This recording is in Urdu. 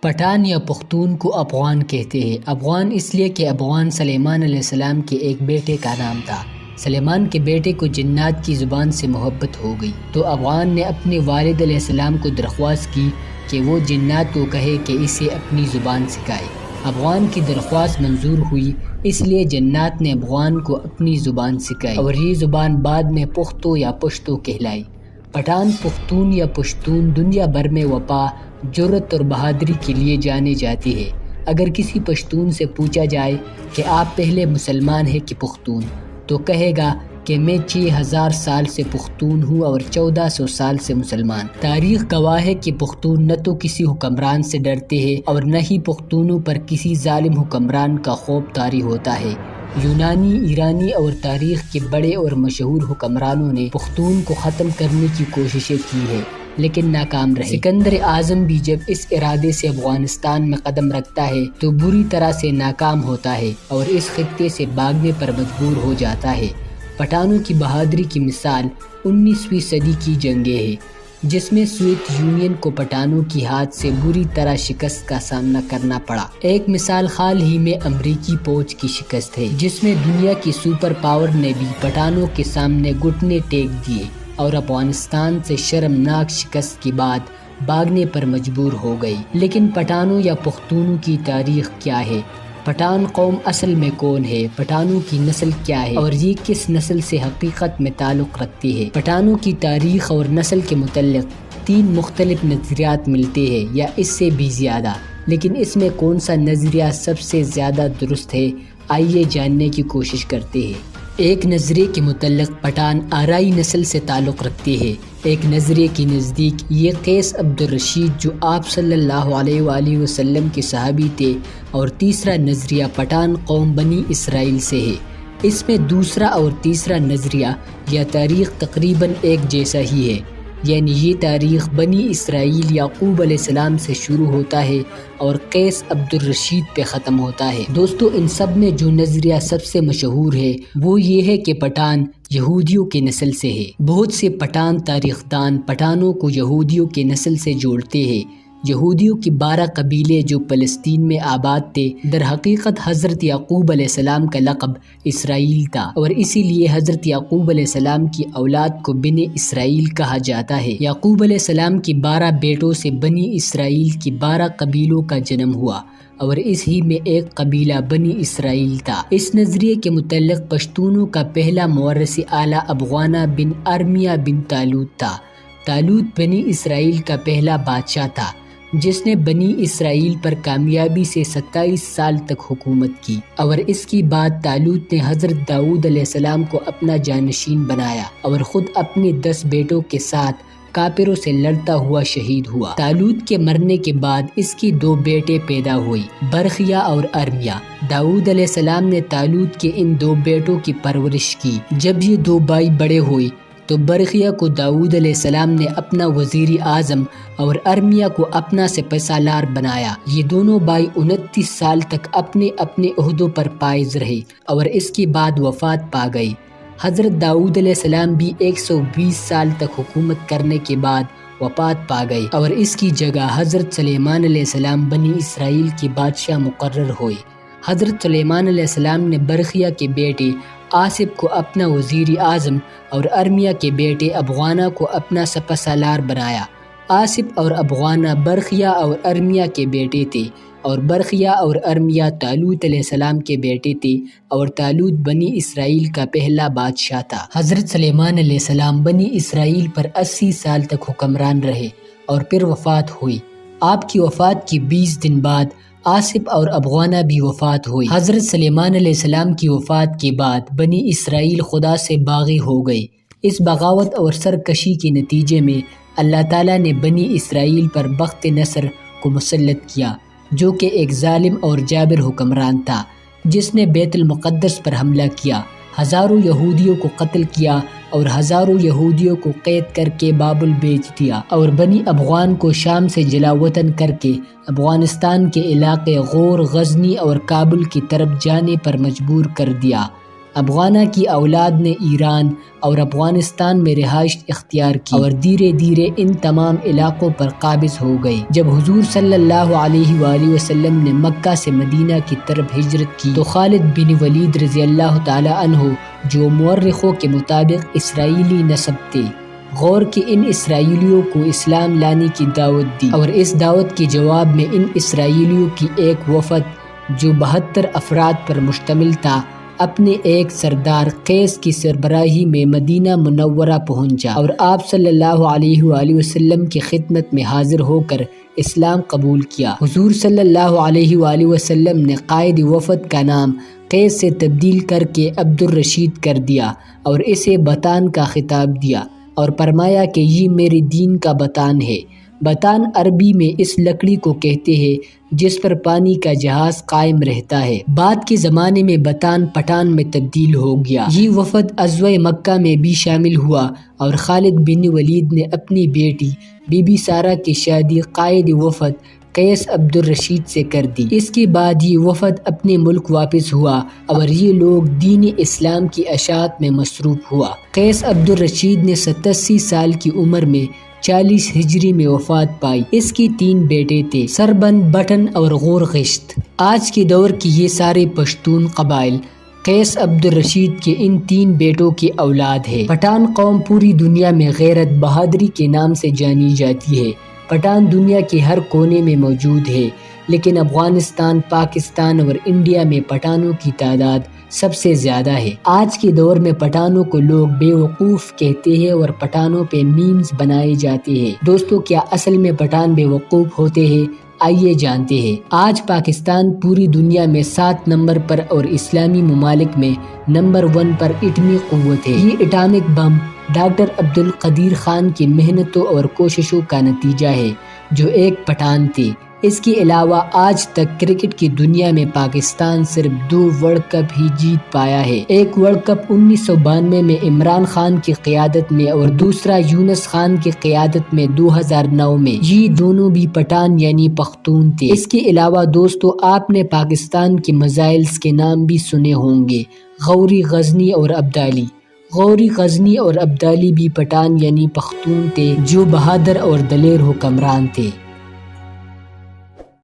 پٹھان یا پختون کو افغان کہتے ہیں۔ افغان اس لیے کہ افغان سلیمان علیہ السلام کے ایک بیٹے کا نام تھا۔ سلیمان کے بیٹے کو جنات کی زبان سے محبت ہو گئی تو افغان نے اپنے والد علیہ السلام کو درخواست کی کہ وہ جنات کو کہے کہ اسے اپنی زبان سکھائے۔ افغان کی درخواست منظور ہوئی، اس لیے جنات نے افغان کو اپنی زبان سکھائی اور یہ زبان بعد میں پختو یا پشتو کہلائی۔ پٹھان، پختون یا پشتون دنیا بھر میں وفا، جرأت اور بہادری کے لیے جانے جاتے ہیں۔ اگر کسی پشتون سے پوچھا جائے کہ آپ پہلے مسلمان ہیں کہ پختون، تو کہے گا کہ میں 6000 سال سے پختون ہوں اور 1400 سال سے مسلمان۔ تاریخ گواہ ہے کہ پختون نہ تو کسی حکمران سے ڈرتے ہیں اور نہ ہی پختونوں پر کسی ظالم حکمران کا خوف طاری ہوتا ہے۔ یونانی، ایرانی اور تاریخ کے بڑے اور مشہور حکمرانوں نے پختون کو ختم کرنے کی کوششیں کی ہیں لیکن ناکام رہے۔ سکندر اعظم بھی جب اس ارادے سے افغانستان میں قدم رکھتا ہے تو بری طرح سے ناکام ہوتا ہے اور اس خطے سے بھاگنے پر مجبور ہو جاتا ہے۔ پٹھانوں کی بہادری کی مثال 19ویں صدی کی جنگیں ہے جس میں سوویت یونین کو پٹھانوں کی ہاتھ سے بری طرح شکست کا سامنا کرنا پڑا۔ ایک مثال حال ہی میں امریکی فوج کی شکست ہے جس میں دنیا کی سپر پاور نے بھی پٹھانوں کے سامنے گھٹنے ٹیک دیے اور افغانستان سے شرمناک شکست کے بعد بھاگنے پر مجبور ہو گئی۔ لیکن پٹھانوں یا پختونوں کی تاریخ کیا ہے؟ پٹھان قوم اصل میں کون ہے؟ پٹھانوں کی نسل کیا ہے اور یہ کس نسل سے حقیقت میں تعلق رکھتی ہے؟ پٹھانوں کی تاریخ اور نسل کے متعلق 3 مختلف نظریات ملتے ہیں یا اس سے بھی زیادہ، لیکن اس میں کون سا نظریہ سب سے زیادہ درست ہے؟ آئیے جاننے کی کوشش کرتے ہیں۔ ایک نظریے کے متعلق پٹھان آرائی نسل سے تعلق رکھتے ہیں۔ ایک نظریے کے نزدیک یہ قیس عبد الرشید جو آپ صلی اللہ علیہ وآلہ وسلم کے صحابی تھے، اور تیسرا نظریہ پٹھان قوم بنی اسرائیل سے ہے۔ اس میں دوسرا اور تیسرا نظریہ یا تاریخ تقریباً ایک جیسا ہی ہے، یعنی یہ تاریخ بنی اسرائیل یعقوب علیہ السلام سے شروع ہوتا ہے اور قیس عبد الرشید پہ ختم ہوتا ہے۔ دوستو، ان سب میں جو نظریہ سب سے مشہور ہے وہ یہ ہے کہ پٹھان یہودیوں کے نسل سے ہے۔ بہت سے پٹھان تاریخ دان پٹھانوں کو یہودیوں کے نسل سے جوڑتے ہیں۔ یہودیوں کی 12 قبیلے جو فلسطین میں آباد تھے، در حقیقت حضرت یعقوب علیہ السلام کا لقب اسرائیل تھا اور اسی لیے حضرت یعقوب علیہ السلام کی اولاد کو بنی اسرائیل کہا جاتا ہے۔ یعقوب علیہ السلام کی 12 بیٹوں سے بنی اسرائیل کی 12 قبیلوں کا جنم ہوا اور اس ہی میں ایک قبیلہ بنی اسرائیل تھا۔ اس نظریے کے متعلق پشتونوں کا پہلا مورث اعلیٰ افغانہ بن ارمیہ بن طالوت تھا۔ طالوت بنی اسرائیل کا پہلا بادشاہ تھا جس نے بنی اسرائیل پر کامیابی سے 27 سال تک حکومت کی، اور اس کی بعد طالوت نے حضرت داؤد علیہ السلام کو اپنا جانشین بنایا اور خود اپنے 10 بیٹوں کے ساتھ کافروں سے لڑتا ہوا شہید ہوا۔ طالوت کے مرنے کے بعد اس کی 2 بیٹے پیدا ہوئی، برخیا اور ارمیہ۔ داؤد علیہ السلام نے طالوت کے ان 2 بیٹوں کی پرورش کی۔ جب یہ 2 بھائی بڑے ہوئے تو برخیا کو داؤد علیہ السلام نے اپنا وزیر اعظم اور ارمیہ کو اپنا سپہ سالار بنایا۔ یہ دونوں بھائی 29 سال تک اپنے اپنے عہدوں پر فائز رہے اور اس کے بعد وفات پا گئے۔ حضرت داؤد علیہ السلام بھی 120 سال تک حکومت کرنے کے بعد وفات پا گئے اور اس کی جگہ حضرت سلیمان علیہ السلام بنی اسرائیل کے بادشاہ مقرر ہوئے۔ حضرت سلیمان علیہ السلام نے برخیا کے بیٹے آصف کو اپنا وزیر اعظم اور ارمیہ کے بیٹے افغانہ کو اپنا سپہ سالار بنایا۔ آصف اور افغانہ برخیا اور ارمیہ کے بیٹے تھے اور برخیا اور ارمیہ طالوت علیہ السلام کے بیٹے تھے اور طالوت بنی اسرائیل کا پہلا بادشاہ تھا۔ حضرت سلیمان علیہ السلام بنی اسرائیل پر 80 سال تک حکمران رہے اور پھر وفات ہوئی۔ آپ کی وفات کے 20 دن بعد آصف اور افغانہ بھی وفات ہوئی۔ حضرت سلیمان علیہ السلام کی وفات کے بعد بنی اسرائیل خدا سے باغی ہو گئے۔ اس بغاوت اور سرکشی کے نتیجے میں اللہ تعالیٰ نے بنی اسرائیل پر بخت نصر کو مسلط کیا، جو کہ ایک ظالم اور جابر حکمران تھا جس نے بیت المقدس پر حملہ کیا، ہزاروں یہودیوں کو قتل کیا اور ہزاروں یہودیوں کو قید کر کے بابل بھیج دیا اور بنی افغان کو شام سے جلا وطن کر کے افغانستان کے علاقے غور، غزنی اور کابل کی طرف جانے پر مجبور کر دیا۔ افغانہ کی اولاد نے ایران اور افغانستان میں رہائش اختیار کی اور دھیرے دھیرے ان تمام علاقوں پر قابض ہو گئے۔ جب حضور صلی اللہ علیہ وآلہ وسلم نے مکہ سے مدینہ کی طرف ہجرت کی تو خالد بن ولید رضی اللہ تعالی عنہ، جو مورخوں کے مطابق اسرائیلی نسب تھے، غور کہ ان اسرائیلیوں کو اسلام لانے کی دعوت دی، اور اس دعوت کے جواب میں ان اسرائیلیوں کی ایک وفد جو 72 افراد پر مشتمل تھا، اپنے ایک سردار قیس کی سربراہی میں مدینہ منورہ پہنچا اور آپ صلی اللہ علیہ وآلہ وسلم کی خدمت میں حاضر ہو کر اسلام قبول کیا۔ حضور صلی اللہ علیہ وآلہ وسلم نے قائد وفد کا نام قیس سے تبدیل کر کے عبد الرشید کر دیا اور اسے بطان کا خطاب دیا اور فرمایا کہ یہ میرے دین کا بطان ہے۔ بطان عربی میں اس لکڑی کو کہتے ہیں جس پر پانی کا جہاز قائم رہتا ہے۔ بعد کے زمانے میں بطان پٹھان میں تبدیل ہو گیا۔ یہ وفد غزوہ مکہ میں بھی شامل ہوا اور خالد بن ولید نے اپنی بیٹی بی بی سارہ کی شادی قائد وفد قیس عبد الرشید سے کر دی۔ اس کے بعد یہ وفد اپنے ملک واپس ہوا اور یہ لوگ دین اسلام کی اشاعت میں مصروف ہوا۔ قیس عبد الرشید نے 87 سال کی عمر میں 40 ہجری میں وفات پائی۔ اس کی 3 بیٹے تھے، سربند، بٹن اور غور غشت۔ آج کے دور کی یہ سارے پشتون قبائل قیس عبد الرشید کے ان 3 بیٹوں کی اولاد ہے۔ پٹھان قوم پوری دنیا میں غیرت، بہادری کے نام سے جانی جاتی ہے۔ پٹھان دنیا کے ہر کونے میں موجود ہے، لیکن افغانستان، پاکستان اور انڈیا میں پٹھانوں کی تعداد سب سے زیادہ ہے۔ آج کے دور میں پٹھانوں کو لوگ بے وقوف کہتے ہیں اور پٹھانوں پہ میمز بنائے جاتے ہیں۔ دوستو، کیا اصل میں پٹھان بے وقوف ہوتے ہیں؟ آئیے جانتے ہیں۔ آج پاکستان پوری دنیا میں 7 نمبر پر اور اسلامی ممالک میں نمبر 1 پر ایٹمی قوت ہے۔ یہ ایٹامک بم ڈاکٹر عبدالقدیر خان کی محنتوں اور کوششوں کا نتیجہ ہے، جو ایک پٹھان تھے۔ اس کے علاوہ آج تک کرکٹ کی دنیا میں پاکستان صرف 2 ورلڈ کپ ہی جیت پایا ہے۔ ایک ورلڈ کپ 1992 میں عمران خان کی قیادت میں اور دوسرا یونس خان کی قیادت میں 2009 میں۔ یہ دونوں بھی پٹھان یعنی پختون تھے۔ اس کے علاوہ دوستو، آپ نے پاکستان کے میزائلز کے نام بھی سنے ہوں گے، غوری، غزنی اور ابدالی۔ غوری، غزنی اور ابدالی بھی پٹھان یعنی پختون تھے جو بہادر اور دلیر حکمران تھے۔